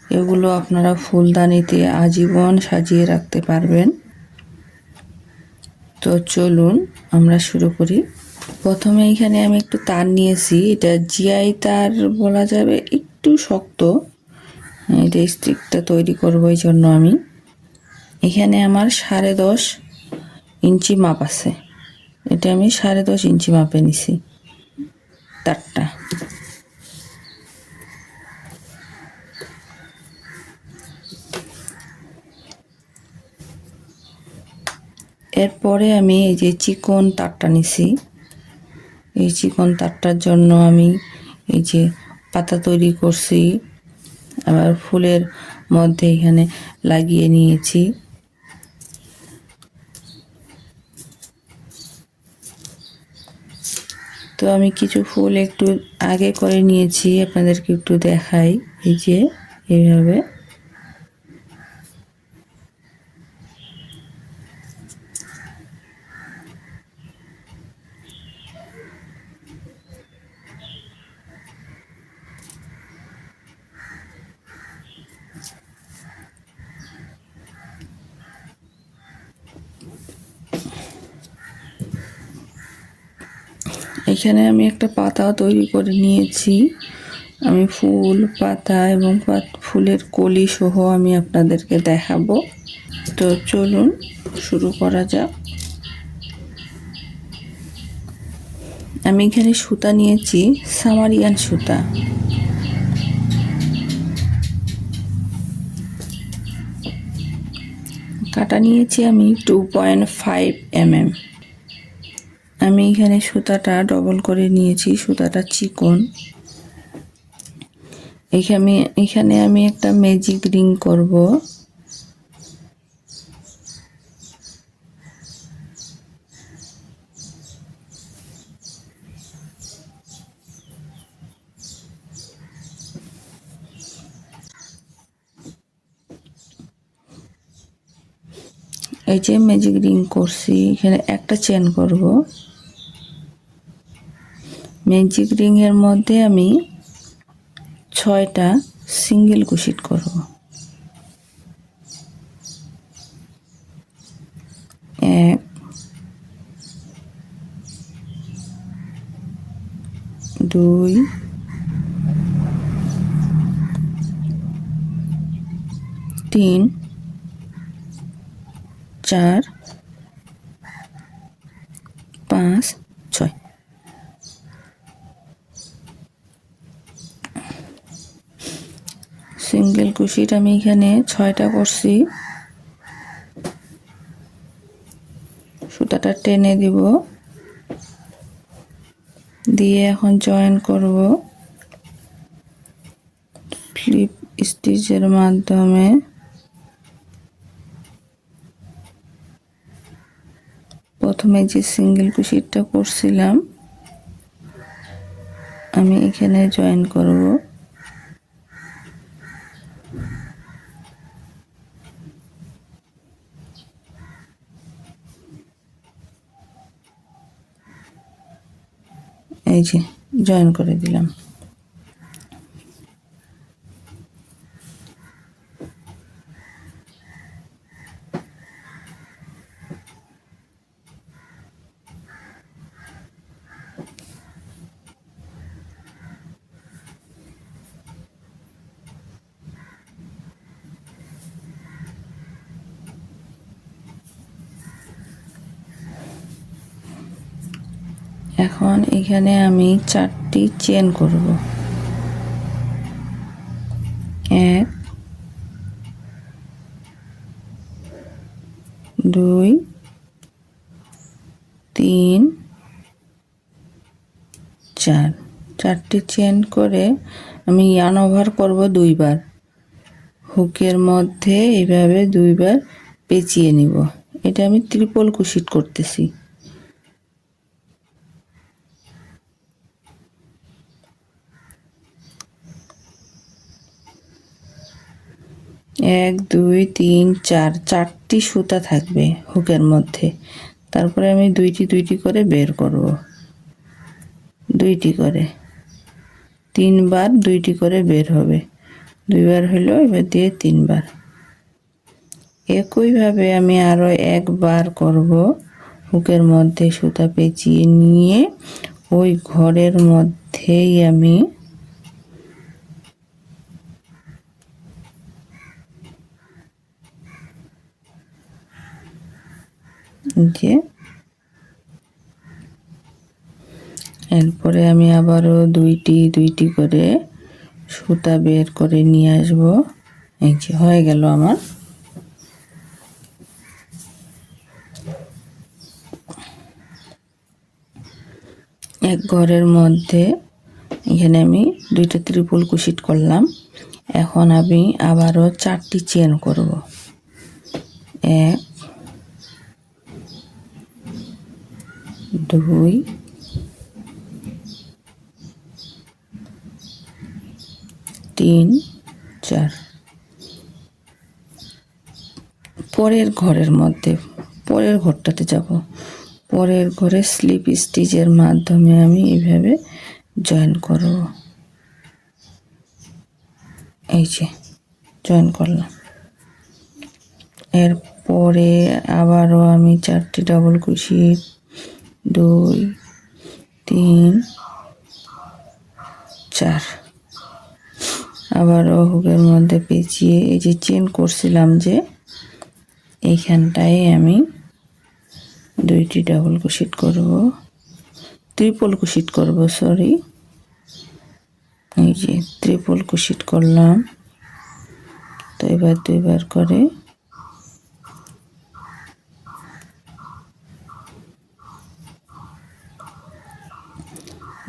এগুলো আপনারা ফুলদানিতে আজীবন সাজিয়ে রাখতে পারবেন। তো চলুন আমরা শুরু করি। প্রথমে এখানে আমি একটু তার নিয়েছি, এটা জিআই তার বলা যাবে, একটু শক্ত। এটা স্টিকটা তৈরি করবো, এই জন্য আমি এখানে আমার 10.5 ইঞ্চি মাপ আছে। এটা আমি 10.5 ইঞ্চি মাপে নিছি তারটা। এরপরে আমি এই যে চিকন তারটা নিছি, এই চিকন তারটার জন্য আমি এই যে পাতা তৈরি করছি, আবার ফুলের মধ্যে এখানে লাগিয়ে নিয়েছি। তো আমি কিছু ফুল একটু আগে করে নিয়েছি, আপনাদেরকে একটু দেখাই। এই যে এইভাবে এখানে আমি একটা পাতাও তৈরি করে নিয়েছি। আমি ফুল, পাতা এবং ফুলের কলি সহ আমি আপনাদেরকে দেখাবো। তো চলুন শুরু করা যাক। আমি এখানে সুতা নিয়েছি সামারিয়ান সুতা। কাটা নিয়েছি আমি 2.5 mm। আমি এখানে সুতাটা ডবল করে নিয়েছি, সুতাটা চিকন। এখানে আমি একটা ম্যাজিক রিং করব। এই যে ম্যাজিক রিং করছি, এখানে একটা চেন করব। ম্যাজিক রিং এর মধ্যে আমি 6টা সিঙ্গেল কুশিট করব। 1 2 3 4 5 6। সিঙ্গেল কুশিট আমি এখানে 6টা করছি। সুতাটা টেনে দিব, দিয়ে এখন জয়েন করব ফ্লিপ স্টিচের মাধ্যমে। প্রথমে যে সিঙ্গেল কুশিটটা করছিলাম আমি এখানে জয়েন করব। এই যে জয়েন করে দিলাম। এখন এখানে আমি 4টি চেন করব। 1 2 3 4। 4টি চেন করে আমি ইয়ার্ন ওভার করব 2 বার। হুকের মধ্যে এইভাবে 2 বার পেঁচিয়ে নিব। এটা আমি ট্রিপল কুশিট করতেছি। 1 2 3 4, 4টি সুতা থাকবে হুকের মধ্যে। তারপরে আমি দুইটি করে বের করব, 2টি করে 3 বার 2টি করে বের হবে। দুইবার হলো, এবার দিয়ে 3বার। একইভাবে আমি আরো একবার করব। হুকের মধ্যে সুতা পেঁচিয়ে নিয়ে ওই ঘরের মধ্যেই আমি যে এরপরে আমি আবারও দুইটি করে সুতা বের করে নিয়ে আসব। এই যে হয়ে গেল আমার। এক ঘরের মধ্যে এখানে আমি 2টা ত্রিপল কুশিট করলাম। এখন আমি আবারও 4টি চেন করব। 1 2 3 4। পরের ঘরের মধ্যে পরের ঘরটাতে যাব। পরের ঘরে স্লিপ স্টিচের মাধ্যমে আমি এইভাবে জয়েন করব। এই যে জয়েন করলাম। এরপরে আবারও আমি 4টি ডাবল কুশিট 2 3 4 আবারও হুকের মধ্যে পেঁচিয়ে এই যে চেন করছিলাম যে এইখানটায় আমি 2টি ডাবল কুশিট করব, ট্রিপল কুশিট করব, সরি। এই যে ট্রিপল কুশিট করলাম। তো এবার 2বার করে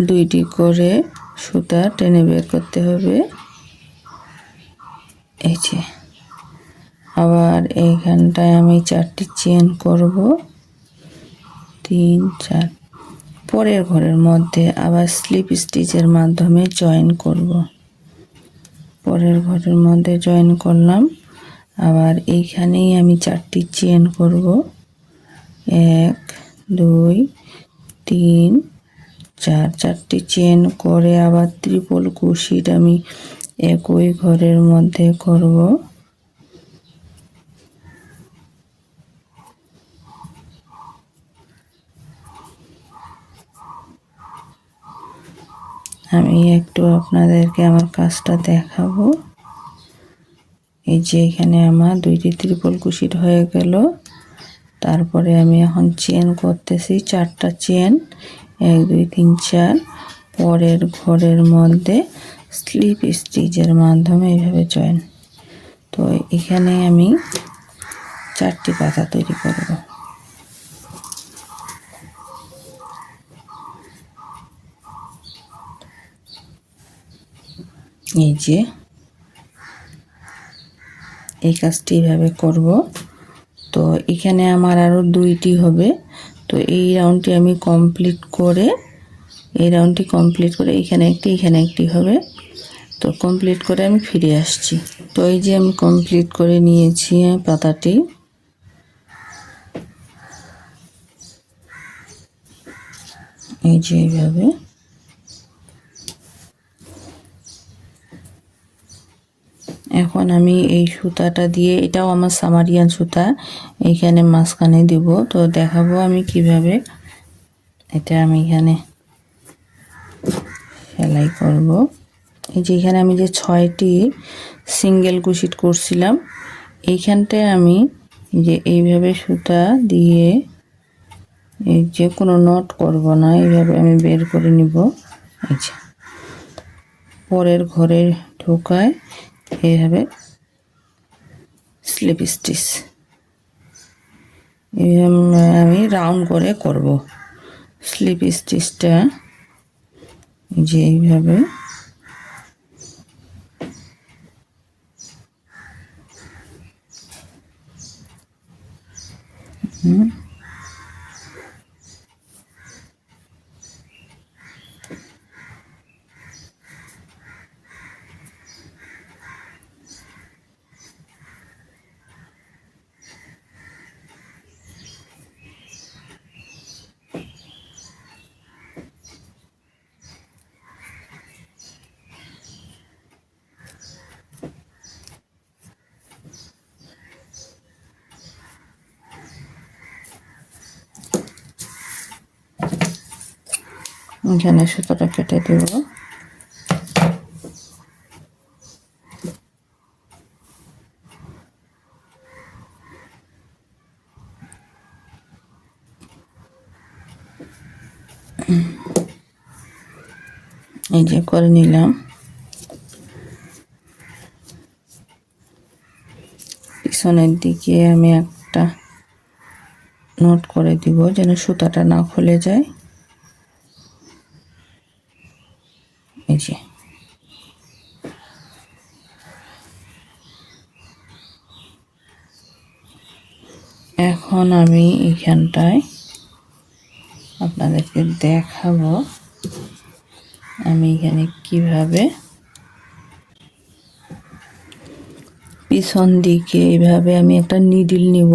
দুইটি করে সুতা টেনে বের করতে হবে। এই যে আবার এইখানটায় আমি 4টি চেন করব, 3 4। পরের ঘরের মধ্যে আবার স্লিপ স্টিচের মাধ্যমে জয়েন করব। পরের ঘরের মধ্যে জয়েন করলাম। আবার এইখানেই আমি 4টি চেন করব, 1 2 3 4। 4টি চেন করে আবার ট্রিপল কুশিট আমি একই ঘরের মধ্যে করব। আমি একটু আপনাদেরকে আমার কাজটা দেখাবো। এই যে এখানে আমার 2টি ট্রিপল কুশিট হয়ে গেল। তারপরে আমি এখন চেন করতেছি, 4টা চেন, 1 2 3 4। পরের ঘরের মধ্যে স্লিপ স্টিচের মাধ্যমে এইভাবে জয়েন। তো এখানে আমি 4টি পাতা তৈরি করব। এই যে এই কাজটি এইভাবে করব। তো এখানে আমার আরও 2টি হবে। তো এই রাউন্ডটি আমি কমপ্লিট করে এখানে একটি হবে। তো কমপ্লিট করে আমি ফিরে আসছি। তো এই যে আমি কমপ্লিট করে নিয়েছি পাতাটি। এই যে এইভাবে। এখন আমি এই সুতাটা দিয়ে, এটাও আমার সামারিয়ান সুতা, এইখানে মাঝখানে দিব। তো দেখাবো আমি কিভাবে এটা আমি এখানে সেলাই করব। এই যে এখানে আমি যে 6টি সিঙ্গেল কুশিট করছিলাম, এইখানটায় আমি যে এইভাবে সুতা দিয়ে এই যে কোনো নট করব না, এইভাবে আমি বের করে নিব। এই যে পরের ঘরে ঢোকায় এইভাবে স্লিপ স্টিচ আমি রাউন্ড করে করব। স্লিপ স্টিচটা যে এইভাবে এখানে সুতোটা কেটে দেব। এই যে করে নিলাম। পিছনের দিকে আমি একটা নোট করে দিব যেন সুতাটা না খুলে যায়। এই যে এখন আমি এইখানটায় আপনাদেরকে দেখাবো আমি এখানে কিভাবে পিছন দিকে এইভাবে আমি একটা নিডল নিব।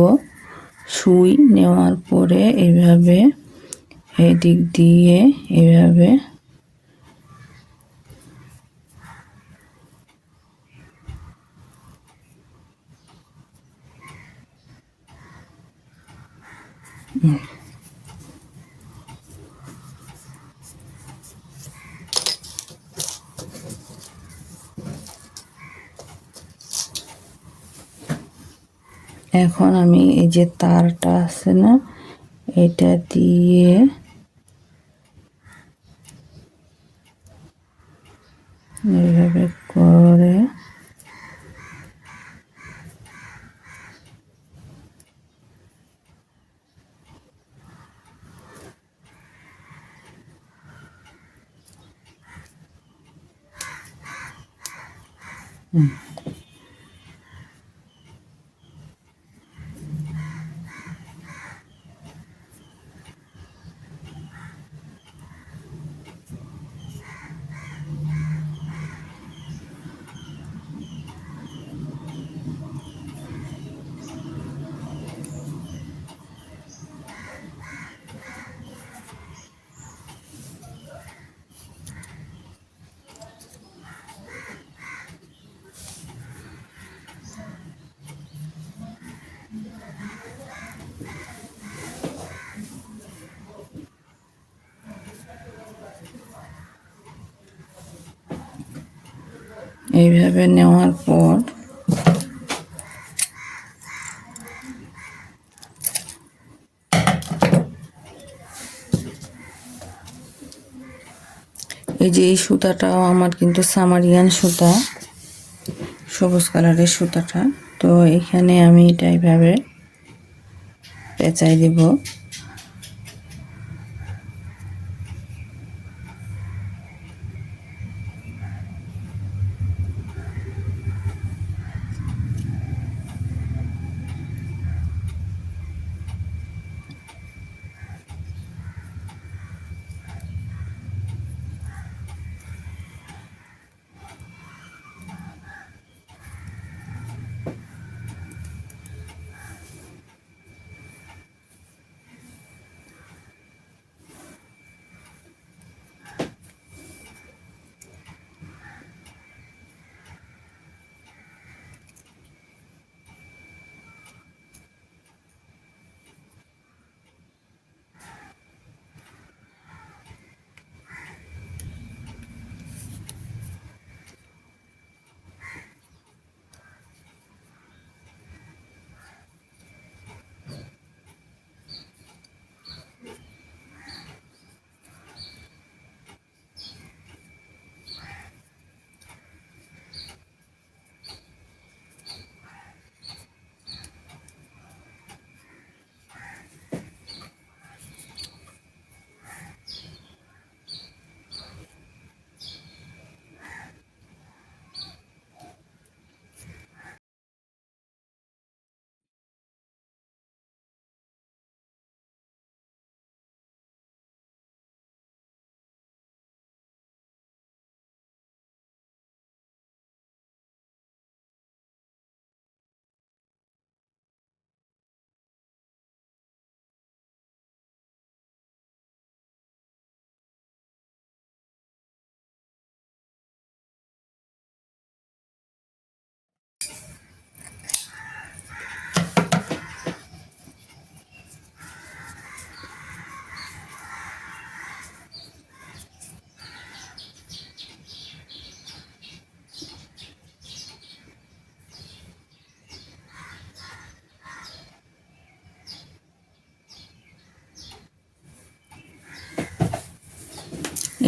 সুই নেওয়ার পরে এইভাবে এই দিক দিয়ে এইভাবে এখন আমি এই যে তারটা আছে না, এটা দিয়ে এইভাবে করে এইভাবে নেওয়ার পর এই যে এই সুতাটাও আমার কিন্তু সামারিয়ান সুতা, সবুজ কালারের সুতাটা। তো এখানে আমি এটা এইভাবে পেঁচাই দেব।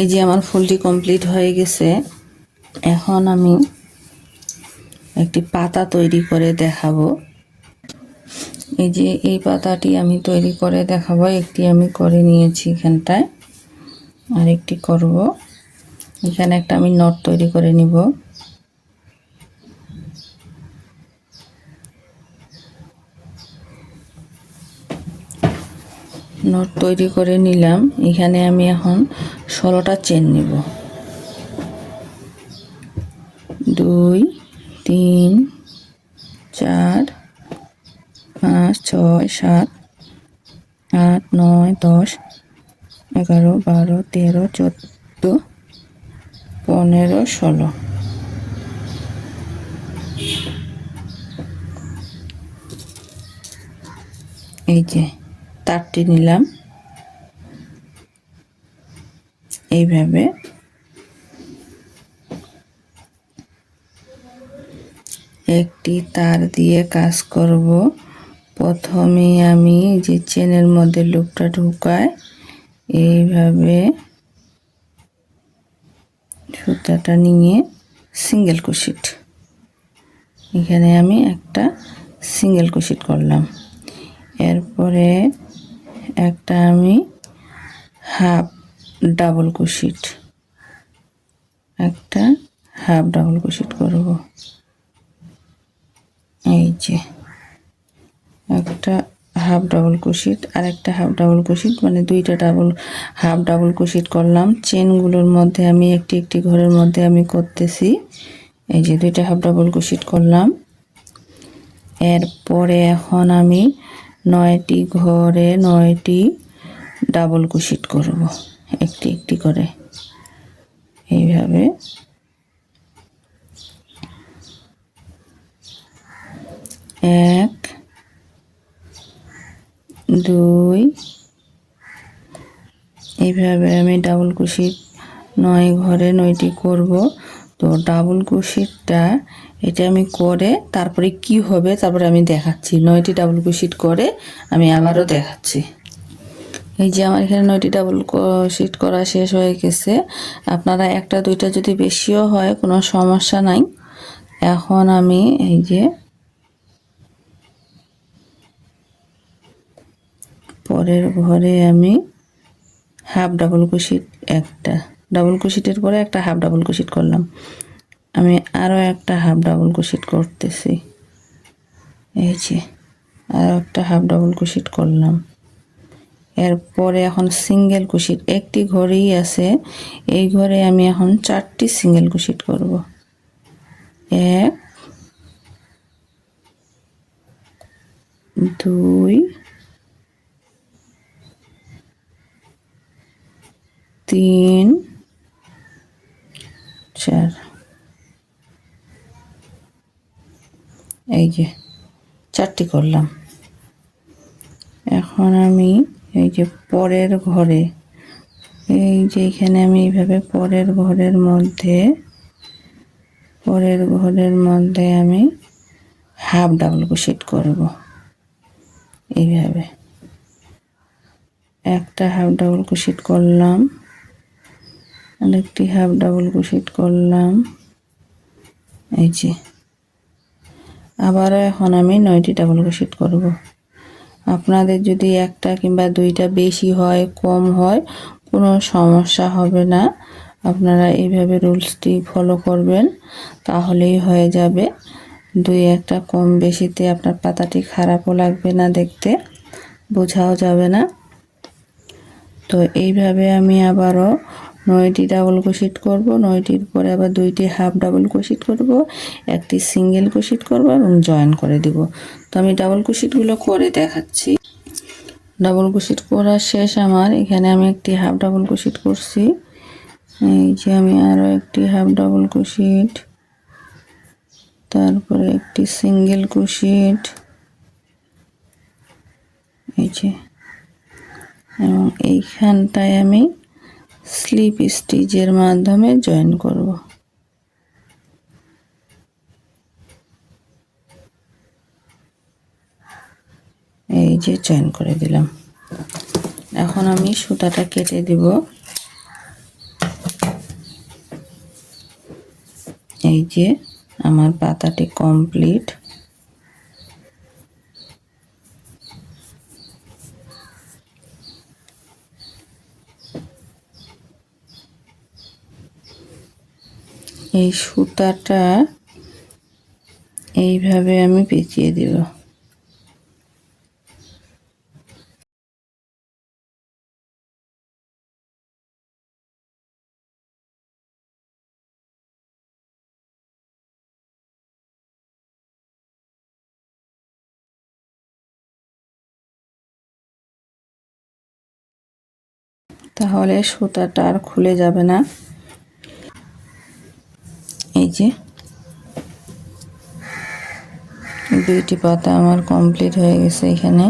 এই যে আমার ফুলটি কমপ্লিট হয়ে গেছে। এখন আমি একটি পাতা তৈরি করে দেখাবো। এই যে এই পাতাটি আমি তৈরি করে দেখাবো। একটি আমি করে নিয়েছি এখানটায়, আর একটি করব। এখানে একটা আমি নট তৈরি করে নিব। নট তৈরি করে নিলাম। এখানে আমি এখন 16টা চেন নিব। 2 3 4 5 6 7 8 9 10 11 12 13 14 15 16। এই যে তারটি নিলাম। এইভাবে একটি তার দিয়ে কাজ করব। প্রথমে আমি যে চেনের মধ্যে লুপটা ঢুকাই, এইভাবে সুতাটা নিয়ে সিঙ্গেল ক্রোশেট, এখানে আমি একটা সিঙ্গেল ক্রোশেট করলাম। এরপরে একটা আমি হাফ ডাবল ক্রোশেট, একটা হাফ ডাবল ক্রোশেট করব। এই যে একটা হাফ ডাবল ক্রোশেট আর একটা হাফ ডাবল ক্রোশেট, মানে দুইটা হাফ ডাবল ক্রোশেট করলাম। চেনগুলোর মধ্যে আমি একটি একটি ঘরের মধ্যে আমি করতেছি। এই যে দুইটা হাফ ডাবল ক্রোশেট করলাম। এরপরে এখন আমি 9টি ঘরে 9টি ডাবল ক্রোশেট করব, একটি একটি করে। এইভাবে 1 2, এইভাবে আমি ডাবল ক্রোশেট 9 ঘরে 9টি করব। তো ডাবল ক্রোশেটটা এটা আমি করে তারপরে কি হবে তারপরে আমি দেখাচ্ছি। 9টি ডাবল ক্রোশেট করে আমি আবারও দেখাচ্ছি। এই যে আমার এখানে 9টি ডাবল ক্রোশেট করা শেষ হয়ে গেছে। আপনারা একটা দুইটা যদি বেশিও হয় কোনো সমস্যা নাই। এখন আমি এই যে পরের ঘরে আমি হাফ ডাবল ক্রোশেট, একটা ডাবল ক্রোশেটের পরে একটা হাফ ডাবল ক্রোশেট করলাম। আমি আরও একটা হাফ ডাবল ক্রোশেট করতেছি। এই যে আরও একটা হাফ ডাবল ক্রোশেট করলাম। এরপরে এখন সিঙ্গেল ক্রোশেট, একটি ঘরেই আছে, এই ঘরে আমি এখন 4টি সিঙ্গেল ক্রোশেট করব। 1 2 3 4। এই যে 4টি করলাম। এখন আমি এই যে পরের ঘরে, এই যে এখানে আমি এইভাবে পরের ঘরের মধ্যে আমি হাফ ডাবল ক্রোশেট করব। এইভাবে একটা হাফ ডাবল ক্রোশেট করলাম, আরেকটি হাফ ডাবল ক্রোশেট করলাম। এই যে আবারও এখন আমি 9টি ডাবল ক্রোশেট করব। আপনাদের যদি একটা কিংবা দুইটা বেশি হয় কম হয় কোনো সমস্যা হবে না। আপনারা এইভাবে রুলসটি ফলো করবেন, তাহলেই হয়ে যাবে। দুই একটা কম বেশিতে আপনার পাতাটি খারাপও লাগবে না, দেখতে বোঝাও যাবে না। তো এইভাবে আমি আবারও 9টি ডাবল ক্রোশেট করব। 9টির পরে আবার 2টি হাফ ডাবল ক্রোশেট করব, একটি সিঙ্গেল ক্রোশেট করব এবং জয়েন করে দিব। তো আমি ডাবল ক্রোশেটগুলো করে দেখাচ্ছি। ডাবল ক্রোশেট করা শেষ আমার। এখানে আমি একটি হাফ ডাবল ক্রোশেট করছি। এই যে আমি আরও একটি হাফ ডাবল ক্রোশেট, তারপরে একটি সিঙ্গেল ক্রোশেট, এই যে, এবং এইখানটায় আমি স্লিপ স্টিচের মাধ্যমে জয়েন করব। এই যে জয়েন করে দিলাম। এখন আমি সুতাটা কেটে দিব। যে আমার পাতাটি কমপ্লিট। এই সুতাটা এইভাবে আমি পেঁচিয়ে দেব। তাহলে সুতাটা আর খুলে যাবে না। এই যে দুইটি পাতা আমার কমপ্লিট হয়ে গেছে। এখানে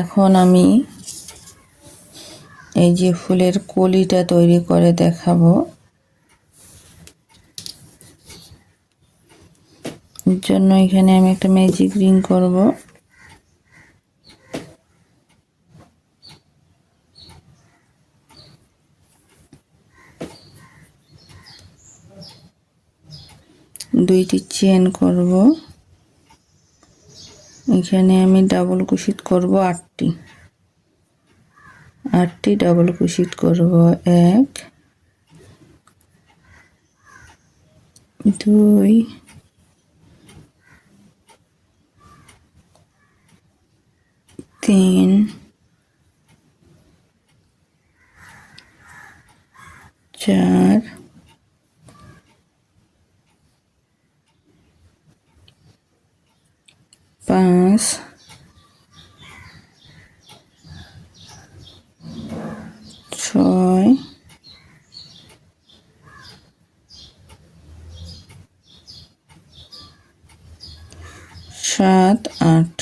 এখন আমি এই যে ফুলের কলিটা তৈরি করে দেখাবো। এর জন্য এখানে আমি একটা ম্যাজিক রিং করব। দুইটি চেন করব। এখানে আমি ডাবল কুশিট করব 8টি। 8টি ডাবল কুশিট করব। 1 2 3 4 5 6 7 8।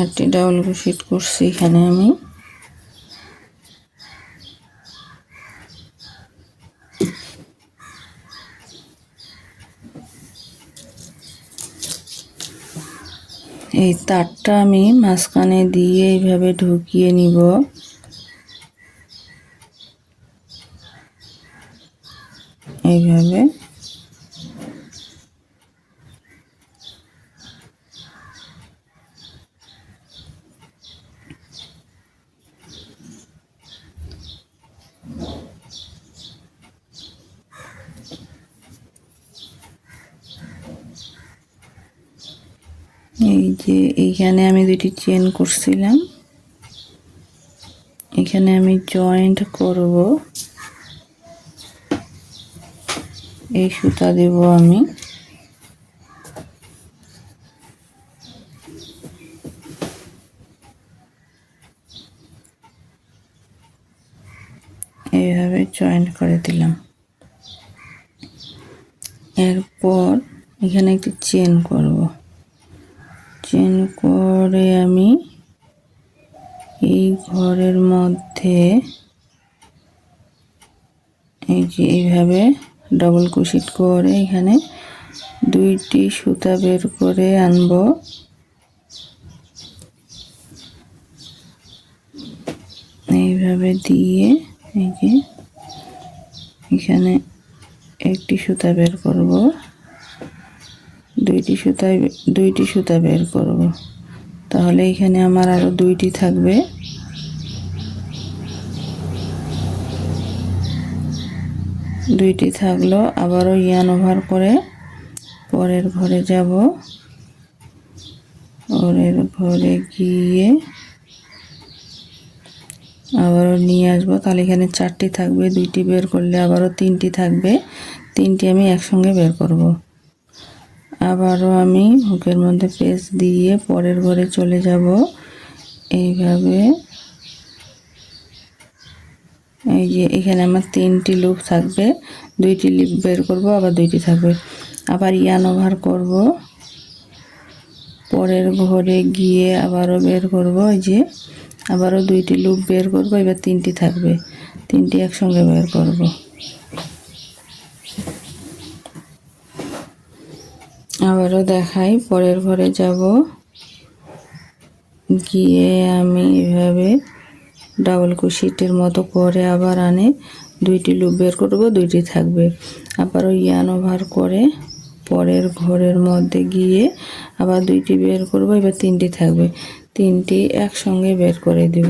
আটটি ডাবল ক্রোশেট করছি এখানে আমি। এই তারটা আমি মাঝখানে দিয়ে এইভাবে ঢুকিয়ে নিব। এইভাবে এই যে এইখানে আমি দুটি চেন করছিলাম, এখানে আমি জয়েন্ট করব। এই সুতা দেব আমি। এইভাবে জয়েন্ট করে দিলাম। এরপর এখানে একটি চেন করব। চেন করে আমি এই ঘরের মধ্যে এই যে এইভাবে ডাবল ক্রোশেট করে এখানে দুইটি সুতা বের করে আনব। এইভাবে দিয়ে এই যে এখানে একটি সুতা বের করব, দুইটি সুতা বের করব। তাহলে এখানে আমার আরো দুইটি থাকবে। দুইটি থাকলো। আবারও ইয়ান ওভার করে পরের ঘরে যাব। পরের ঘরে গিয়ে আবারও নিয়ে আসবো। তাহলে এখানে 4টি থাকবে। দুইটি বের করলে আবারও 3টি থাকবে। 3টি আমি একসঙ্গে বের করব। আবারও আমি হুকের মধ্যে পেঁচ দিয়ে পরের ঘরে চলে যাব। এইভাবে এই যে এখানে আমার 3টি লুপ থাকবে। 2টি লুপ বের করব, আবার 2টি থাকবে। আবার ইয়ান ওভার করব, পরের ঘরে গিয়ে আবারও বের করব। এই যে আবারও 2টি লুপ বের করব। এবার 3টি থাকবে, 3টি একসঙ্গে বের করব। আবারও দেখাই, পরের ঘরে যাব, গিয়ে আমি এভাবে ডাবল ক্রোশেটের মতো করে আবার আনে দুইটি লুপ বের করব, দুইটি থাকবে। আবারও ইয়ান ওভার করে পরের ঘরের মধ্যে গিয়ে আবার দুইটি বের করব, এবার তিনটি থাকবে, তিনটি একসঙ্গে বের করে দেব।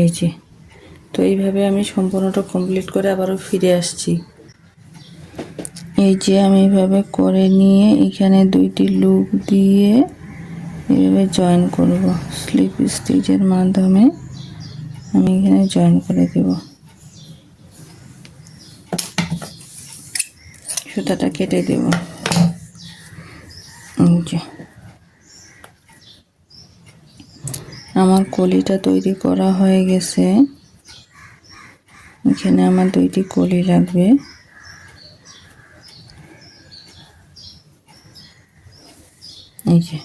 এই যে, তো এইভাবে আমি সম্পূর্ণটা কমপ্লিট করে আবারও ফিরে আসছি। এই যে আমি এইভাবে করে নিয়ে এখানে দুইটি লুপ দিয়ে এইভাবে জয়েন করব, স্লিপ স্টিচের মাধ্যমে আমি এখানে জয়েন করে দেব। সুতাটা কেটে দেব। আমার কলিটা তৈরি করা হয়ে গেছে। এখানে আমার দুইটি কলি লাগবে। এই যে,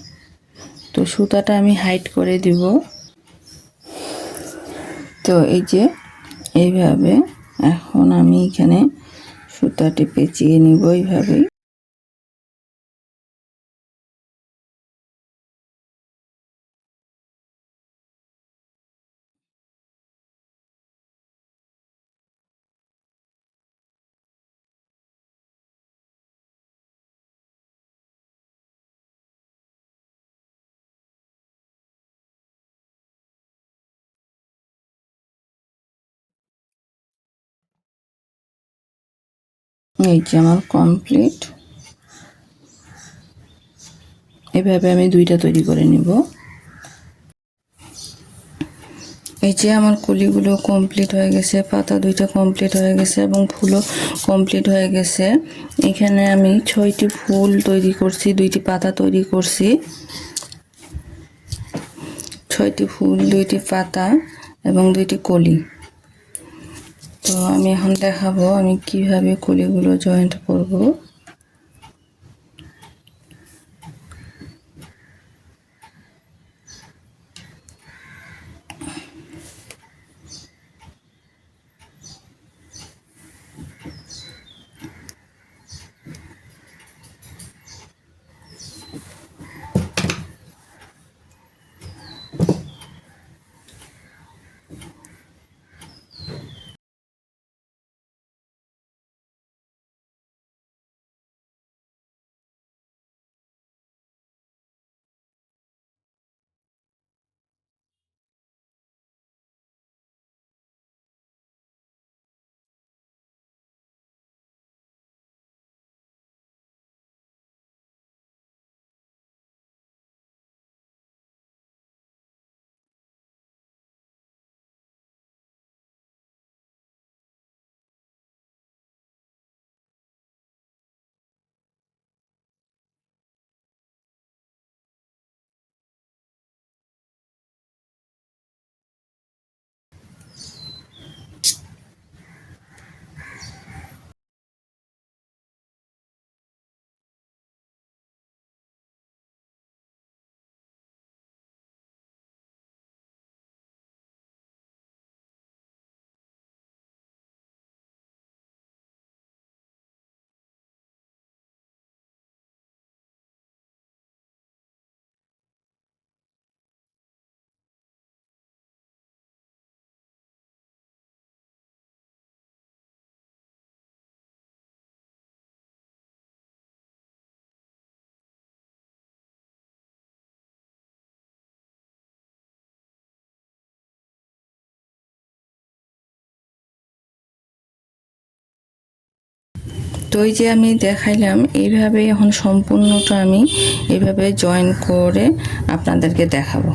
তো সুতাটা আমি হাইড করে দিব। তো এই যে এইভাবে এখন আমি এখানে সুতাটি পেঁচিয়ে নিব এইভাবেই। এই যে আমার কমপ্লিট। এভাবে আমি দুইটা তৈরি করে নিব। এই যে আমার কলিগুলো কমপ্লিট হয়ে গেছে, পাতা দুইটা কমপ্লিট হয়ে গেছে এবং ফুলও কমপ্লিট হয়ে গেছে। এখানে আমি 6টি ফুল তৈরি করছি, দুইটি পাতা তৈরি করছি। 6টি ফুল, 2টি পাতা এবং 2টি কলি। তো আমি এখন দেখাবো আমি কিভাবে কলিগুলো জয়েন্ট করব। তো এই যে আমি দেখাইলাম, এইভাবে এখন সম্পূর্ণটা আমি এইভাবে জয়েন করে আপনাদেরকে দেখাবো।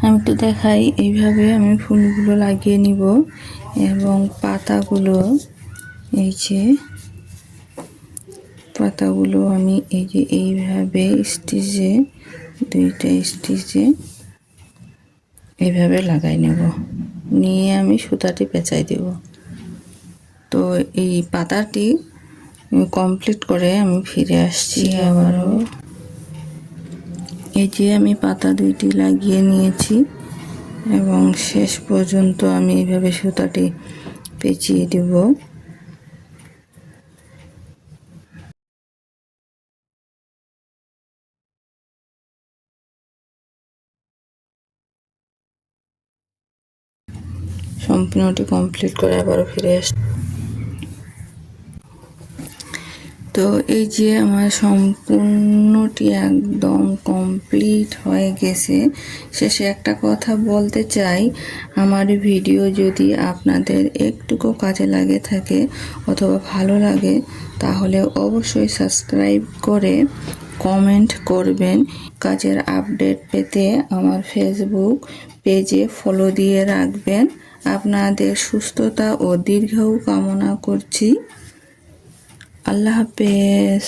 আমি তো দেখাই, এইভাবে আমি ফুলগুলো লাগিয়ে নিব এবং পাতাগুলো এই যে পাতাগুলো আমি এই যে এইভাবে স্টিচে দুইটা স্টিচে এইভাবে লাগাই নেব, নিয়ে আমি সুতাটি পেঁচাই দেব। তো এই পাতাটি কমপ্লিট করে আমি ফিরে আসছি আবারও। এই যে আমি পাতা দুইটি লাগিয়ে নিয়েছি এবং শেষ পর্যন্ত আমি এইভাবে সুতাটি পেঁচিয়ে দেব। সম্পূর্ণটি কমপ্লিট করে আবারও ফিরে আসছি। তো এই যে আমার সম্পূর্ণটি একদম কমপ্লিট হয়ে গেছে। শেষে একটা কথা বলতে চাই, আমার ভিডিও যদি আপনাদের একটুকু কাজে লাগে থাকে অথবা ভালো লাগে তাহলে অবশ্যই সাবস্ক্রাইব করে কমেন্ট করবেন। কাজের আপডেট পেতে আমার ফেসবুক পেজে ফলো দিয়ে রাখবেন। আপনাদের সুস্থতা ও দীর্ঘায়ু কামনা করছি। আল্লাহ হাফেজ।